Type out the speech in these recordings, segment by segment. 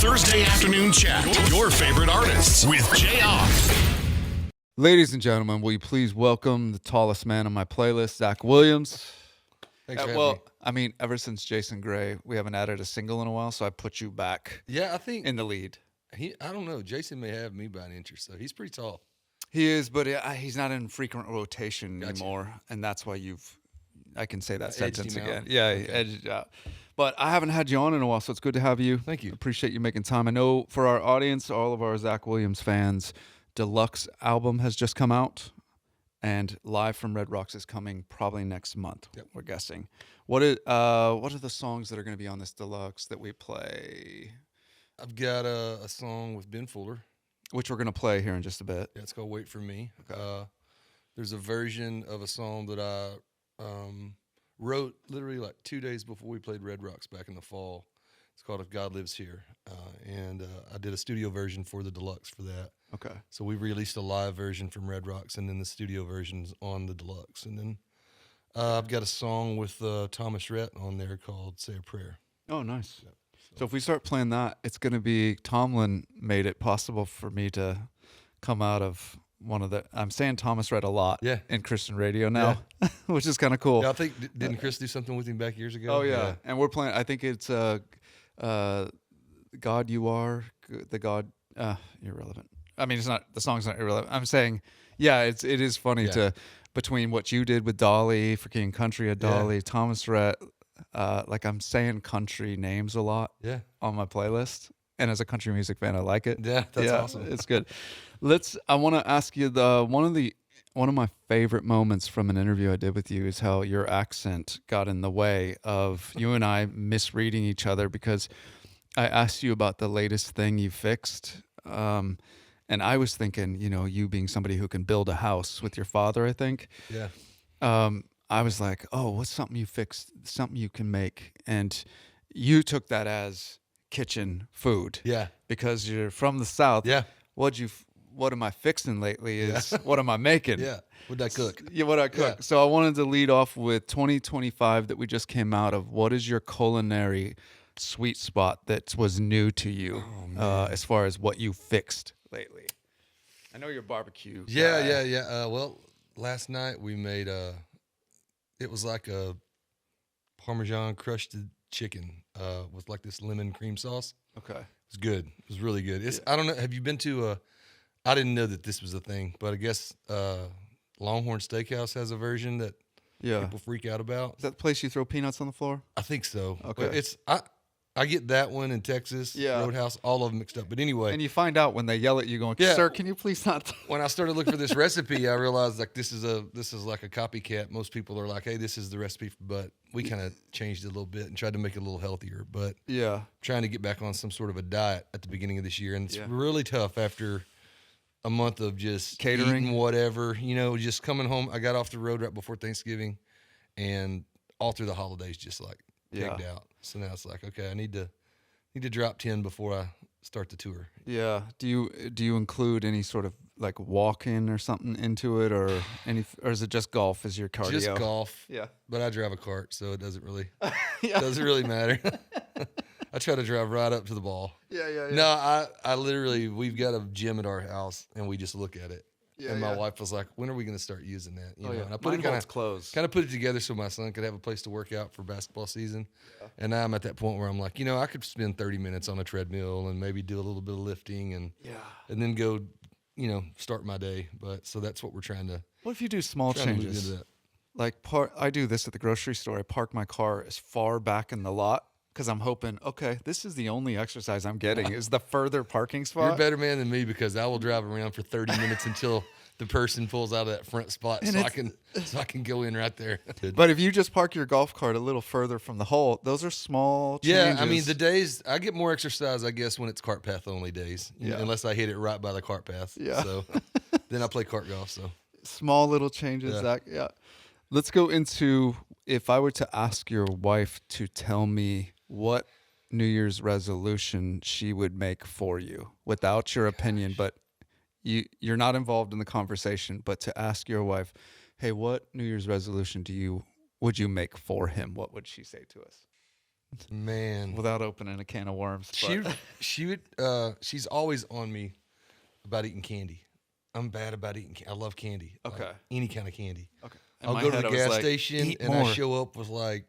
Thursday afternoon chat. Your favorite artists with Jayar. Ladies and gentlemen, will you please welcome the tallest man on my playlist, Zach Williams. Thanks for having me. I mean, ever since Jason Gray, we haven't added a single in a while, so I put you back Yeah, I think in the lead. I don't know. Jason may have me by an inch or so. He's pretty tall. He is, but he's not in frequent rotation Gotcha. anymore, and that's why I can say that Edged sentence him out? again. Yeah, Okay. edged out. But I haven't had you on in a while, so it's good to have you. Thank you. Appreciate you making time. I know for our audience, all of our Zach Williams fans, Deluxe album has just come out, and Live from Red Rocks is coming probably next month. Yep. We're guessing. What are the songs that are going to be on this Deluxe that we play? I've got a song with Ben Fuller. Which we're going to play here in just a bit. Yeah, it's called Wait For Me. Okay. There's a version of a song that I wrote literally like 2 days before we played Red Rocks back in the fall. It's called If God Lives Here. And I did a studio version for the Deluxe for that. Okay. So we released a live version from Red Rocks and then the studio version's on the Deluxe. And then I've got a song with Thomas Rhett on there called Say a Prayer. Oh, nice. Yep. So if we start playing that, it's going to be Tomlin made it possible for me to come out of one of the. I'm saying Thomas Rhett a lot in Christian radio now, which is kind of cool. Yeah, I think didn't Chris do something with him back years ago? Oh yeah, and we're playing. I think it's God You Are the God irrelevant. I mean, it's not the song's not irrelevant. I'm saying, it is funny to between what you did with Dolly for King Country at Dolly, Thomas Rhett. Like I'm saying country names a lot on my playlist, and as a country music fan, I like it. Yeah, that's awesome. It's good. I want to ask you one of my favorite moments from an interview I did with you is how your accent got in the way of you and I misreading each other because I asked you about the latest thing you fixed. And I was thinking, you being somebody who can build a house with your father, I think. Yeah. I was like, oh, what's something you fixed, something you can make? And you took that as kitchen food. Yeah. Because you're from the South. Yeah. What am I fixing lately is what am I making? Yeah. What'd I cook? Yeah, what I cook. Yeah. So I wanted to lead off with 2025 that we just came out of. What is your culinary sweet spot that was new to you as far as what you fixed lately? I know you're a barbecue guy. Yeah. Well, last night we made it was like a Parmesan crushed chicken with like this lemon cream sauce. Okay. It was good. It was really good. I don't know. Have you been to I didn't know that this was a thing, but I guess Longhorn Steakhouse has a version that people freak out about. Is that the place you throw peanuts on the floor? I think so. Okay. But I get that one in Texas, Roadhouse, all of them mixed up. But anyway. And you find out when they yell at you going, sir, can you please not? When I started looking for this recipe, I realized like this is like a copycat. Most people are like, hey, this is the recipe, but we kind of changed it a little bit and tried to make it a little healthier. But trying to get back on some sort of a diet at the beginning of this year. And it's really tough after a month of just catering, eating whatever, just coming home. I got off the road right before Thanksgiving and all through the holidays, just like pigged out. So now it's like, okay, I need to drop 10 before I start the tour. Yeah. Do you include any sort of like walk-in or something into it, or is it just golf as your cardio? Just golf. Yeah. But I drive a cart, so it doesn't really doesn't really matter. I try to drive right up to the ball. Yeah. No, I literally, we've got a gym at our house and we just look at it. Yeah, and my wife was like, when are we going to start using that? You know? And I put kind of put it together so my son could have a place to work out for basketball season. Yeah. And now I'm at that point where I'm like, I could spend 30 minutes on a treadmill and maybe do a little bit of lifting and then go, start my day. But so that's what we're trying to. What if you do small changes? Like I do this at the grocery store. I park my car as far back in the lot because I'm hoping, okay, this is the only exercise I'm getting is the further parking spot. You're a better man than me because I will drive around for 30 minutes until the person pulls out of that front spot so I can go in right there. But if you just park your golf cart a little further from the hole, those are small changes. Yeah, I mean, the days, I get more exercise, I guess, when it's cart path only days, unless I hit it right by the cart path. Yeah. So then I play cart golf. So small little changes. Let's go into, if I were to ask your wife to tell me what New Year's resolution she would make for you without your opinion, but you're not involved in the conversation, but to ask your wife, hey, what New Year's resolution would you make for him? What would she say to us? Man, without opening a can of worms. She's always on me about eating candy. I'm bad about eating. I love candy. Okay. Like any kind of candy. Okay. I'll go to the gas station and I show up with like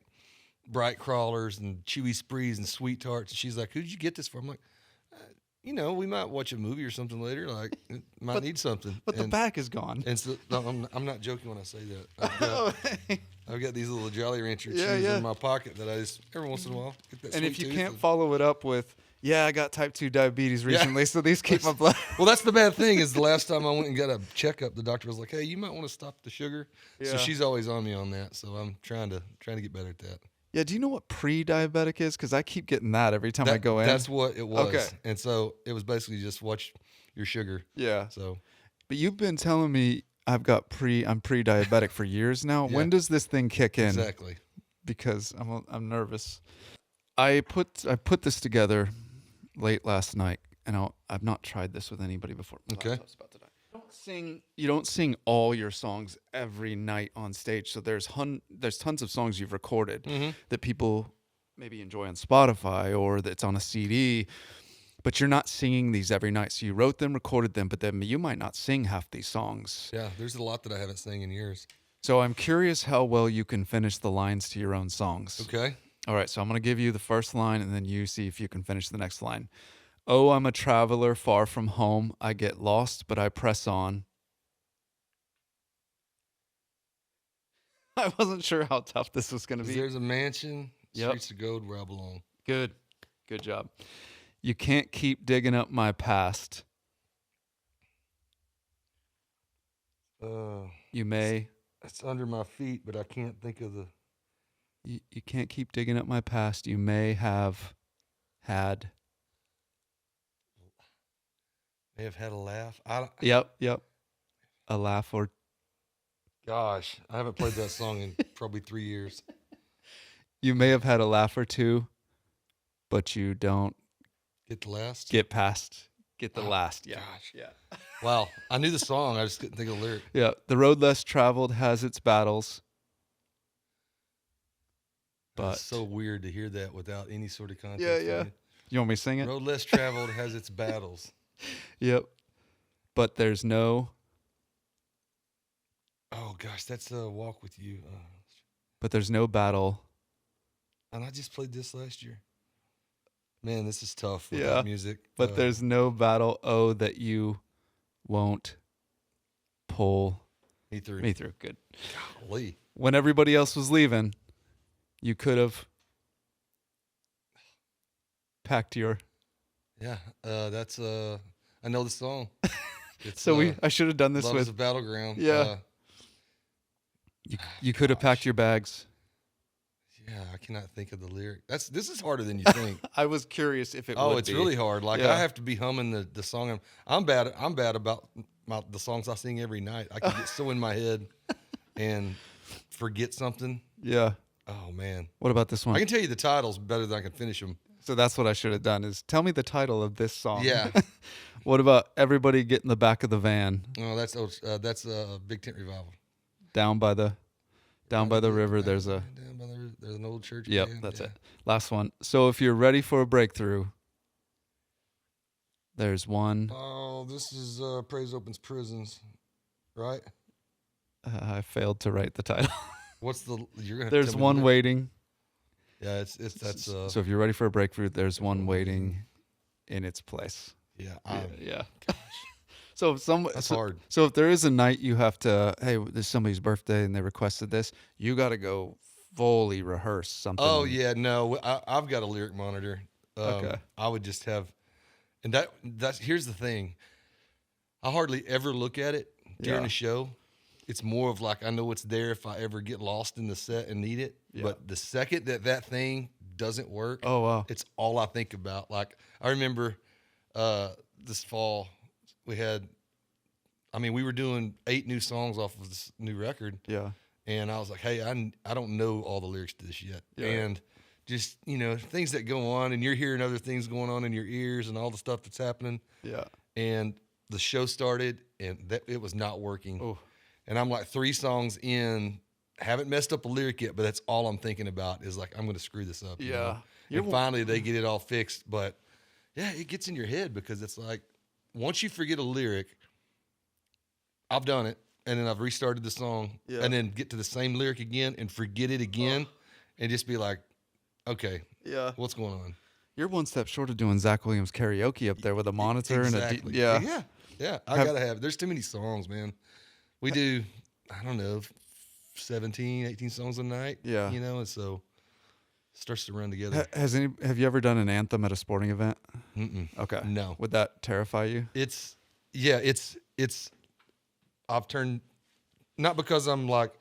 Bright Crawlers and Chewy Sprees and Sweet Tarts. And she's like, "Who did you get this from?" I'm like, we might watch a movie or something later. Like, might need something. But the back is gone. And so, no, I'm not joking when I say that. I've got these little Jolly Rancher chews in my pocket that I just every once in a while get that. And if you can't follow it up with, I got type 2 diabetes recently, so these keep my blood. Well, that's the bad thing is the last time I went and got a checkup, the doctor was like, "Hey, you might want to stop the sugar." Yeah. So she's always on me on that. So I'm trying to get better at that. Yeah, do you know what pre-diabetic is? Because I keep getting that every time I go in. That's what it was. Okay. And so it was basically just watch your sugar. Yeah. So, but you've been telling me I'm pre-diabetic for years now. Yeah. When does this thing kick in? Exactly. Because I'm nervous. I put this together late last night, and I've not tried this with anybody before. Okay. You don't sing all your songs every night on stage. So there's tons of songs you've recorded that people maybe enjoy on Spotify or that's on a CD, but you're not singing these every night. So you wrote them, recorded them, but then you might not sing half these songs. Yeah, there's a lot that I haven't sang in years. So I'm curious how well you can finish the lines to your own songs. Okay. All right, so I'm going to give you the first line, and then you see if you can finish the next line. "Oh, I'm a traveler far from home. I get lost, but I press on." I wasn't sure how tough this was going to be. There's a mansion, streets of gold where I belong. Good job. "You can't keep digging up my past. You may." It's under my feet, but I can't think of the. You can't keep digging up my past. You may have had. May have had a laugh. Yep. A laugh or. Gosh, I haven't played that song in probably 3 years. "You may have had a laugh or two, but you don't get the last. Get the last. Yeah. Gosh. Yeah. Wow. I knew the song. I just couldn't think of the lyric. Yeah. "The road less traveled has its battles." But it's so weird to hear that without any sort of context. Yeah. You want me to sing it? "Road less traveled has its battles." Yep. "But there's no." Oh gosh, that's "Walk with You." But there's no battle. And I just played this last year. Man, this is tough with that music. But there's no battle, that you won't pull me through. Good. Golly. "When everybody else was leaving, you could have packed your." Yeah, that's I know the song. It's, so I should have done this Love is a Battleground. Yeah. You could have packed your bags. Yeah, I cannot think of the lyric. This is harder than you think. I was curious if it would be. Oh, it's really hard. Like I have to be humming the song. I'm bad about the songs I sing every night. I can get so in my head and forget something. Yeah. Oh man. What about this one? I can tell you the titles better than I can finish them. So that's what I should have done is tell me the title of this song. Yeah. What about "Everybody Get in the Back of the Van"? Oh, that's a Big Tent Revival. Down by the river, there's an old church. Yep, that's it. Last one. "So if you're ready for a breakthrough, there's one." Oh, this is Praise Opens Prisons, right? I failed to write the title. What's the? You're gonna. There's one waiting. Yeah, that's. So if you're ready for a breakthrough, there's one waiting in its place. Yeah. Yeah. Gosh. So that's hard. So if there is a night you have to, hey, there's somebody's birthday and they requested this, you got to go fully rehearse something. Oh yeah, no, I've got a lyric monitor. Okay. I would just have, and that's here's the thing. I hardly ever look at it during the show. It's more of like I know it's there if I ever get lost in the set and need it. Yeah. But the second that thing doesn't work, oh wow, it's all I think about. Like I remember this fall. We were doing 8 new songs off of this new record. Yeah. And I was like, hey, I don't know all the lyrics to this yet. Yeah. And just, things that go on and you're hearing other things going on in your ears and all the stuff that's happening. Yeah. And the show started and it was not working. Oh. And I'm like 3 songs in, haven't messed up a lyric yet, but that's all I'm thinking about is like, I'm going to screw this up. Yeah. And finally they get it all fixed. But yeah, it gets in your head because it's like once you forget a lyric, I've done it, and then I've restarted the song, and then get to the same lyric again and forget it again, and just be like, okay, what's going on? You're one step short of doing Zach Williams karaoke up there with a monitor exactly. and yeah. I gotta have. There's too many songs, man. We do, I don't know, 17, 18 songs a night. Yeah, you know, and so it starts to run together. Have you ever done an anthem at a sporting event? Okay, no. Would that terrify you? It's. I've turned, not because I'm like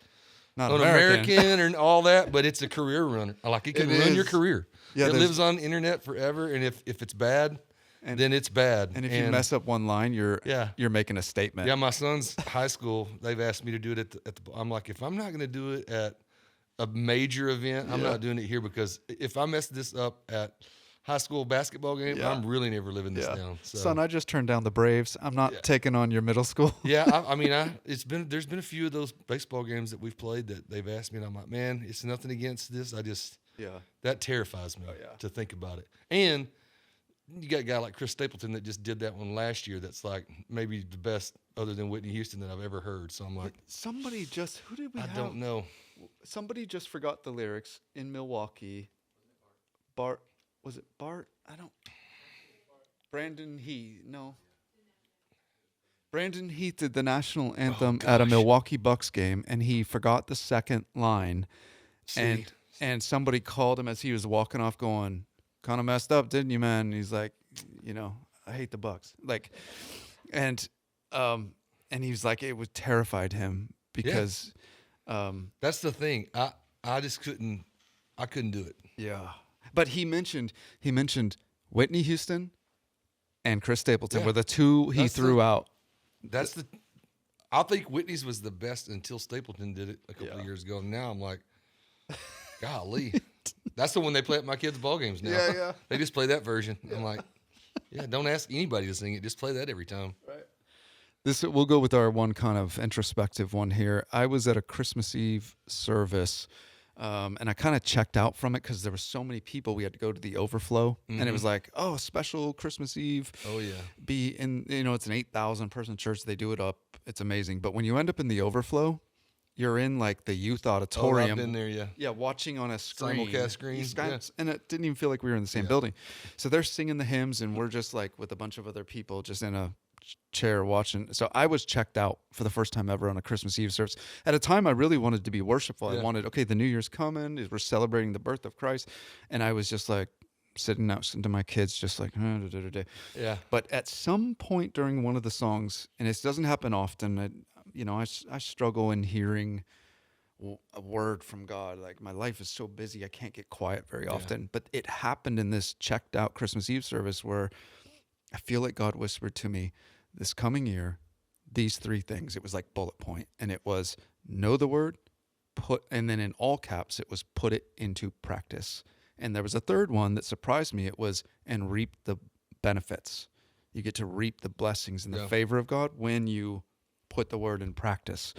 not an American or all that, but it's a career runner. Like it can ruin your career. Yeah, it lives on the internet forever, and if it's bad, then it's bad. And if you mess up one line, you're making a statement. Yeah, my son's high school, they've asked me to do it at the I'm like, if I'm not going to do it at a major event, I'm not doing it here, because if I mess this up at high school basketball game, I'm really never living this down. So. Son, I just turned down the Braves. I'm not taking on your middle school. There's been a few of those baseball games that we've played that they've asked me, and I'm like, man, it's nothing against this. That terrifies me to think about it. And you got a guy like Chris Stapleton that just did that one last year. That's like maybe the best other than Whitney Houston that I've ever heard. So I'm like, who did we have? I don't know. Somebody just forgot the lyrics in Milwaukee. Was it Bart? Brandon Heath. No. Brandon Heath did the national anthem at a Milwaukee Bucks game, and he forgot the second line. And somebody called him as he was walking off going, kind of messed up, didn't you, man? And he's like, I hate the Bucks. Like, and he was like, it would terrified him because that's the thing. I just couldn't do it. Yeah. But he mentioned Whitney Houston and Chris Stapleton were the two he threw out. I think Whitney's was the best until Stapleton did it a couple of years ago. Now I'm like, golly. That's the one they play at my kids' ball games now. Yeah. They just play that version. I'm like, don't ask anybody to sing it. Just play that every time. Right. We'll go with our one kind of introspective one here. I was at a Christmas Eve service. And I kind of checked out from it because there were so many people. We had to go to the Overflow, and it was like, special Christmas Eve. Oh yeah. It's an 8,000 person church. They do it up. It's amazing. But when you end up in the Overflow, you're in like the youth auditorium. I've been there, yeah. Yeah, watching on a screen. Simulcast screen. And it didn't even feel like we were in the same building. So they're singing the hymns, and we're just like with a bunch of other people just in a chair watching. So I was checked out for the first time ever on a Christmas Eve service. At a time I really wanted to be worshipful. I wanted, the New Year's coming, we're celebrating the birth of Christ, and I was just like sitting out to my kids just like yeah. But at some point during one of the songs, and it doesn't happen often, I struggle in hearing a word from God. Like my life is so busy I can't get quiet very often, but it happened in this checked out Christmas Eve service where I feel like God whispered to me, this coming year, these three things. It was like bullet point, and it was know the word, and then in all caps, it was put it into practice. And there was a third one that surprised me. It was, and reap the benefits. You get to reap the blessings and the favor of God when you put the word in practice.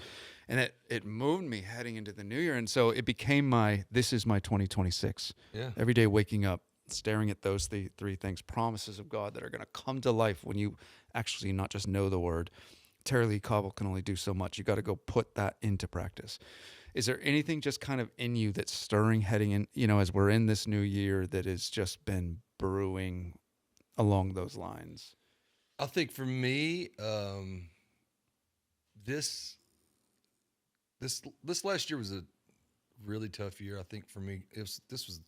And it moved me heading into the new year. And so it became this is my 2026. Yeah. Every day waking up, staring at those three things, promises of God that are going to come to life when you actually not just know the word. Terry Lee Cobble can only do so much. You got to go put that into practice. Is there anything just kind of in you that's stirring heading in, as we're in this new year, that has just been brewing along those lines? I think for me, this last year was a really tough year. I think for me, this was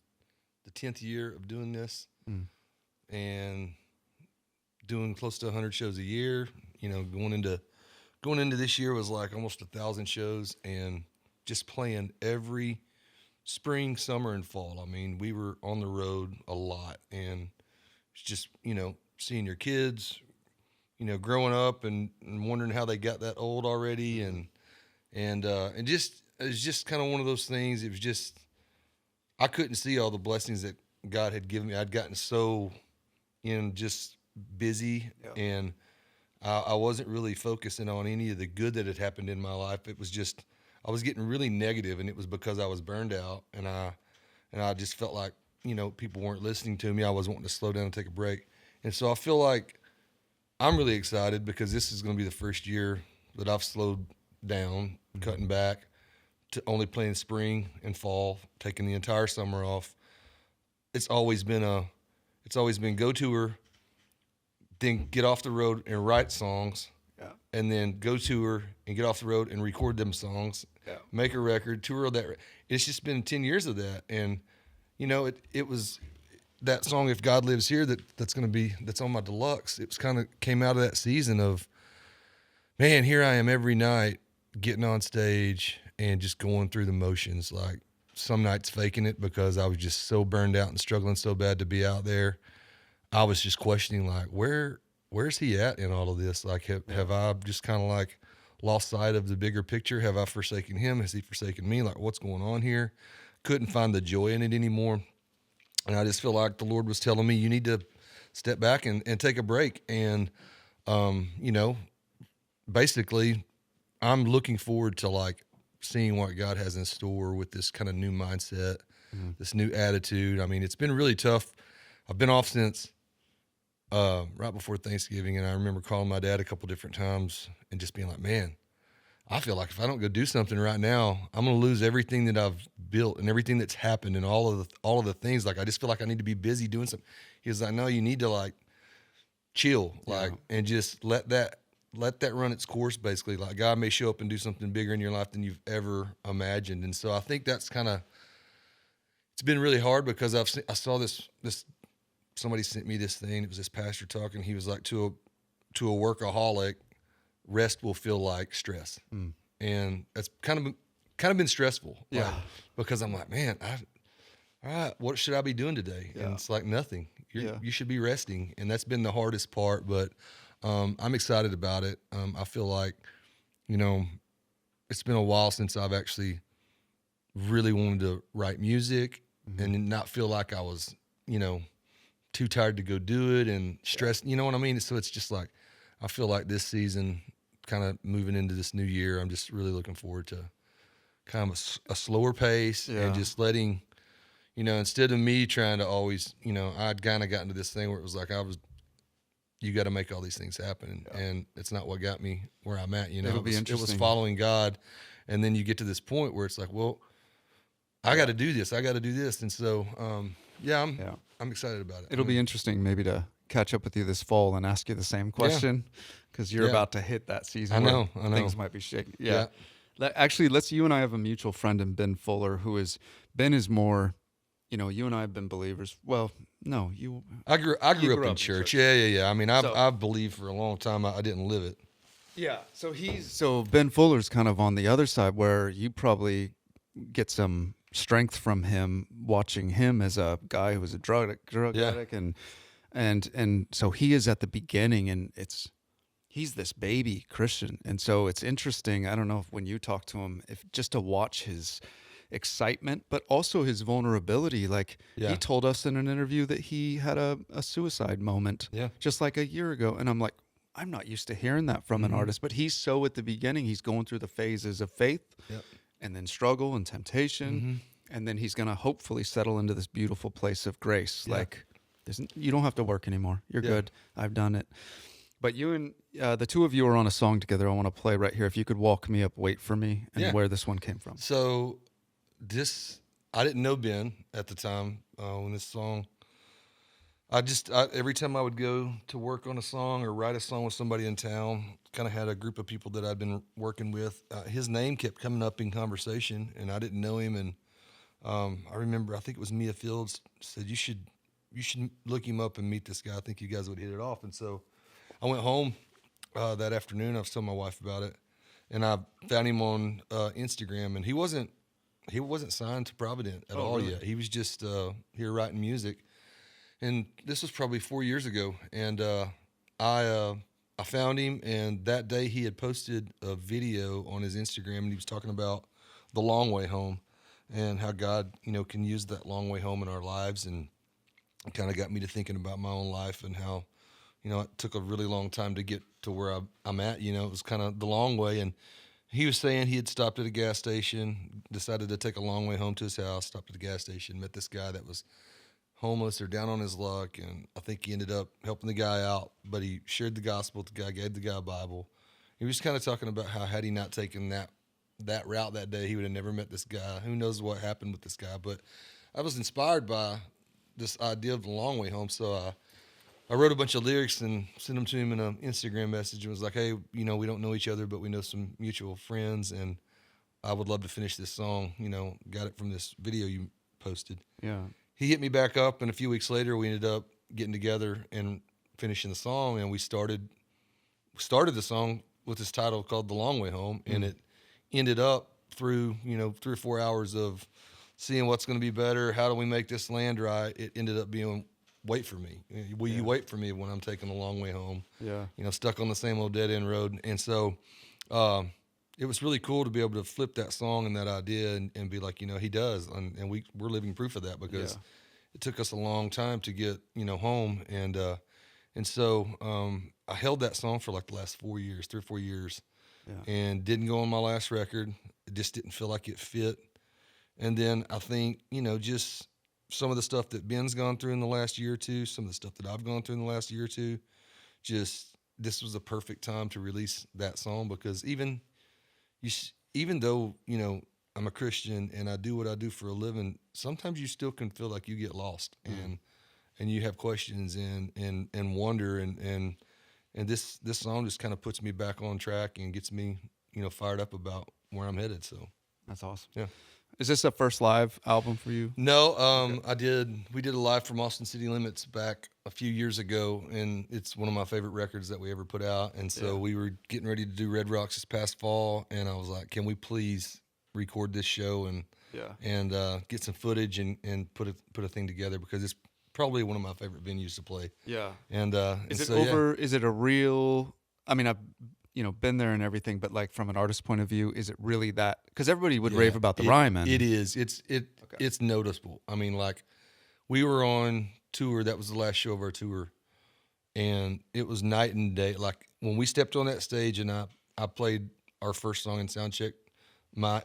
the 10th year of doing this, and doing close to 100 shows a year. Going into this year was like almost 1,000 shows, and just playing every spring, summer, and fall. I mean, we were on the road a lot, and it's just seeing your kids, growing up and wondering how they got that old already, and just it was just kind of one of those things. It was just I couldn't see all the blessings that God had given me. I'd gotten so just busy, and I wasn't really focusing on any of the good that had happened in my life. It was just I was getting really negative, and it was because I was burned out, and I just felt like people weren't listening to me. I was wanting to slow down and take a break. And so I feel like I'm really excited because this is going to be the first year that I've slowed down, cutting back to only playing spring and fall, taking the entire summer off. It's always been go tour, then get off the road and write songs, and then go tour and get off the road and record them songs, make a record, tour that. It's just been 10 years of that, and it was that song "If God Lives Here" that's on my Deluxe. It was kind of came out of that season of, man, here I am every night getting on stage and just going through the motions. Like some nights faking it because I was just so burned out and struggling so bad to be out there. I was just questioning, like, where's he at in all of this? Like, have I just kind of like lost sight of the bigger picture? Have I forsaken him? Has he forsaken me? Like, what's going on here? Couldn't find the joy in it anymore. And I just feel like the Lord was telling me, you need to step back and take a break. And, basically I'm looking forward to like seeing what God has in store with this kind of new mindset, this new attitude. I mean, it's been really tough. I've been off since right before Thanksgiving, and I remember calling my dad a couple different times and just being like, man, I feel like if I don't go do something right now, I'm going to lose everything that I've built and everything that's happened and all of the things. Like, I just feel like I need to be busy doing something. He was like, no, you need to like chill, and just let that run its course. Basically, like God may show up and do something bigger in your life than you've ever imagined. And so I think that's it's been really hard because I saw this, somebody sent me this thing. It was this pastor talking. He was like, to a workaholic, rest will feel like stress. And that's kind of been stressful. Like, because I'm like, man, all right, what should I be doing today? And it's like nothing. You should be resting. And that's been the hardest part, but I'm excited about it. I feel like, it's been a while since I've actually really wanted to write music and not feel like I was, too tired to go do it and stressed. You know what I mean? So it's just like, I feel like this season, kind of moving into this new year, I'm just really looking forward to kind of a slower pace and just letting, instead of me trying to always, I'd kind of gotten to this thing where it was like, you got to make all these things happen. And it's not what got me where I'm at, It'll be interesting. It was following God. And then you get to this point where it's like, well, I got to do this. I got to do this. And so, I'm excited about it. It'll be interesting maybe to catch up with you this fall and ask you the same question because you're about to hit that season. I know. Things might be shaking. Yeah. Actually, you and I have a mutual friend in Ben Fuller Ben is more, you and I have been believers. Well, no, I grew up in church. Yeah. I mean, I've believed for a long time. I didn't live it. Yeah. So Ben Fuller's kind of on the other side where you probably get some strength from him, watching him as a guy who was a drug addict, and so he is at the beginning, and he's this baby Christian, and so it's interesting. I don't know if when you talk to him, if just to watch his excitement, but also his vulnerability. Like he told us in an interview that he had a suicide moment, just like a year ago, and I'm like, I'm not used to hearing that from an artist, but he's so at the beginning. He's going through the phases of faith. And then struggle and temptation, and then he's going to hopefully settle into this beautiful place of grace. Like, you don't have to work anymore. You're good. I've done it. But you and the two of you are on a song together. I want to play right here. If you could walk me up, Wait for Me, and where this one came from. So I didn't know Ben at the time when this song. Every time I would go to work on a song or write a song with somebody in town, kind of had a group of people that I'd been working with. His name kept coming up in conversation, and I didn't know him. And I remember, I think it was Mia Fields said, you should look him up and meet this guy. I think you guys would hit it off. And so I went home that afternoon. I was telling my wife about it, and I found him on Instagram. And he wasn't signed to Provident at all yet. He was just here writing music. And this was probably 4 years ago, and I found him, and that day he had posted a video on his Instagram, and he was talking about the long way home and how God, can use that long way home in our lives, and it kind of got me to thinking about my own life and how, it took a really long time to get to where I'm at. It was kind of the long way, and he was saying he had stopped at a gas station, decided to take a long way home to his house, stopped at the gas station, met this guy that was homeless or down on his luck, and I think he ended up helping the guy out, but he shared the gospel with the guy, gave the guy a Bible. He was kind of talking about how had he not taken that route that day, he would have never met this guy. Who knows what happened with this guy, but I was inspired by this idea of the long way home, so I wrote a bunch of lyrics and sent them to him in an Instagram message and was like, hey, we don't know each other, but we know some mutual friends, and I would love to finish this song. Got it from this video you posted. Yeah. He hit me back up, and a few weeks later, we ended up getting together and finishing the song, and we started the song with this title called The Long Way Home, and it ended up through, 3 or 4 hours of seeing what's going to be better, how do we make this land right, it ended up being wait for me. Will you wait for me when I'm taking the long way home? Yeah. Stuck on the same old dead end road. And so it was really cool to be able to flip that song and that idea and be like, he does. And we're living proof of that because it took us a long time to get, home. And so I held that song for like the last 3 or 4 years, and didn't go on my last record. It just didn't feel like it fit. And then I think, just some of the stuff that Ben's gone through in the last year or two, some of the stuff that I've gone through in the last year or two, this was a perfect time to release that song, because even though, I'm a Christian and I do what I do for a living, sometimes you still can feel like you get lost and you have questions and wonder and this song just kind of puts me back on track and gets me, fired up about where I'm headed. So that's awesome. Yeah. Is this a first live album for you? No, we did a live from Austin City Limits back a few years ago, and it's one of my favorite records that we ever put out. And so we were getting ready to do Red Rocks this past fall, and I was like, can we please record this show and get some footage and put a thing together, because it's probably one of my favorite venues to play. Yeah. And is it a real, I mean, I've been there and everything, but like from an artist point of view, is it really that? Because everybody would rave about the rhyme. It is. It's noticeable. I mean, like, we were on tour. That was the last show of our tour, and it was night and day. Like, when we stepped on that stage and I played our first song in soundcheck, my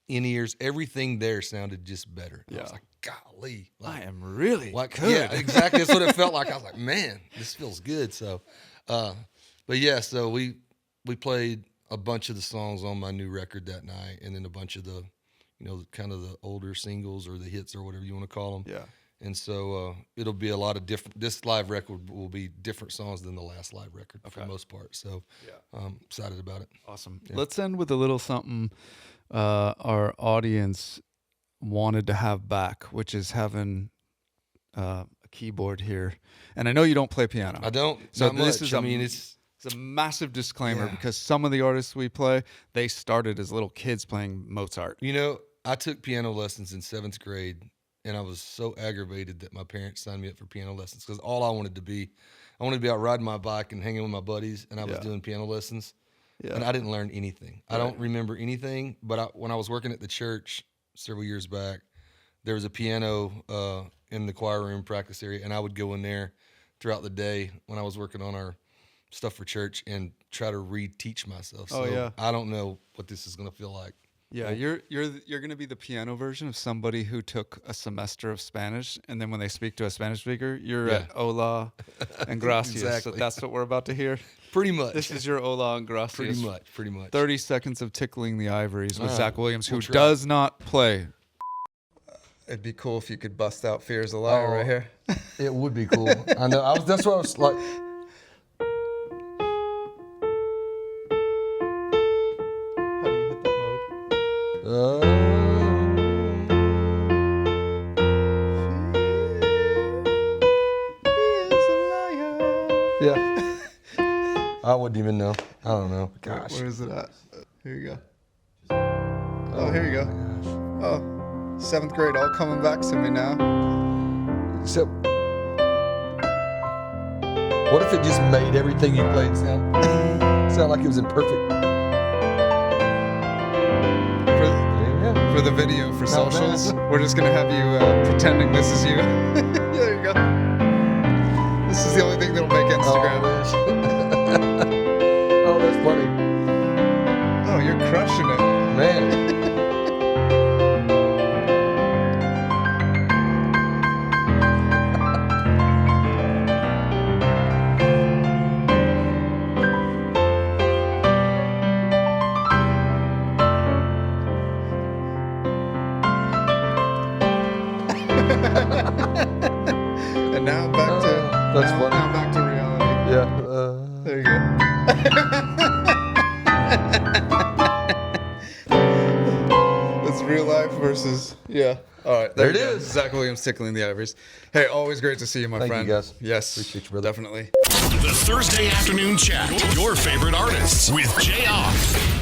in-ears, everything there sounded just better. I was like, golly. Like, I am really good. Yeah, exactly. That's what it felt like. I was like, man, this feels good. So, but yeah, so we played a bunch of the songs on my new record that night, and then a bunch of the, kind of the older singles or the hits or whatever you want to call them. Yeah. And so it'll be a lot of different. This live record will be different songs than the last live record for the most part. So I'm excited about it. Awesome. Yeah. Let's end with a little something our audience wanted to have back, which is having a keyboard here. And I know you don't play piano. I don't. So not this much. is it's a massive disclaimer because some of the artists we play, they started as little kids playing Mozart. I took piano lessons in 7th grade, and I was so aggravated that my parents signed me up for piano lessons, because all I wanted to be out riding my bike and hanging with my buddies, and I was doing piano lessons, and I didn't learn anything. I don't remember anything, but when I was working at the church several years back, there was a piano in the choir room practice area, and I would go in there throughout the day when I was working on our stuff for church and try to reteach myself. So I don't know what this is going to feel like. Yeah, you're going to be the piano version of somebody who took a semester of Spanish, and then when they speak to a Spanish speaker, you're at hola and gracias. Exactly. So that's what we're about to hear. Pretty much. This is your hola and gracias. Pretty much. 30 seconds of tickling the ivories with Zach Williams, who does not play. It'd be cool if you could bust out "Fear's a Liar" right here. It would be cool. I know. That's what I was like. Yeah. I wouldn't even know. I don't know. Gosh. Where is it at? Here you go. Oh, here you go. Oh, 7th grade, all coming back to me now. So, what if it just made everything you played sound like it was in perfect? For the video, for socials, we're just going to have you pretending this is you. There you go. This is the only thing that'll make Instagram. Oh, that's funny. Oh, you're crushing it. Man. And now back to that's funny. Now back to reality. Yeah. There you go. It's real life versus All right, there it you go. is. Zach Williams tickling the ivories. Hey, always great to see you, my Thank friend. you, guys. Yes, Appreciate you, brother. Definitely. The Thursday Afternoon Chat. Your favorite artists with Jayar.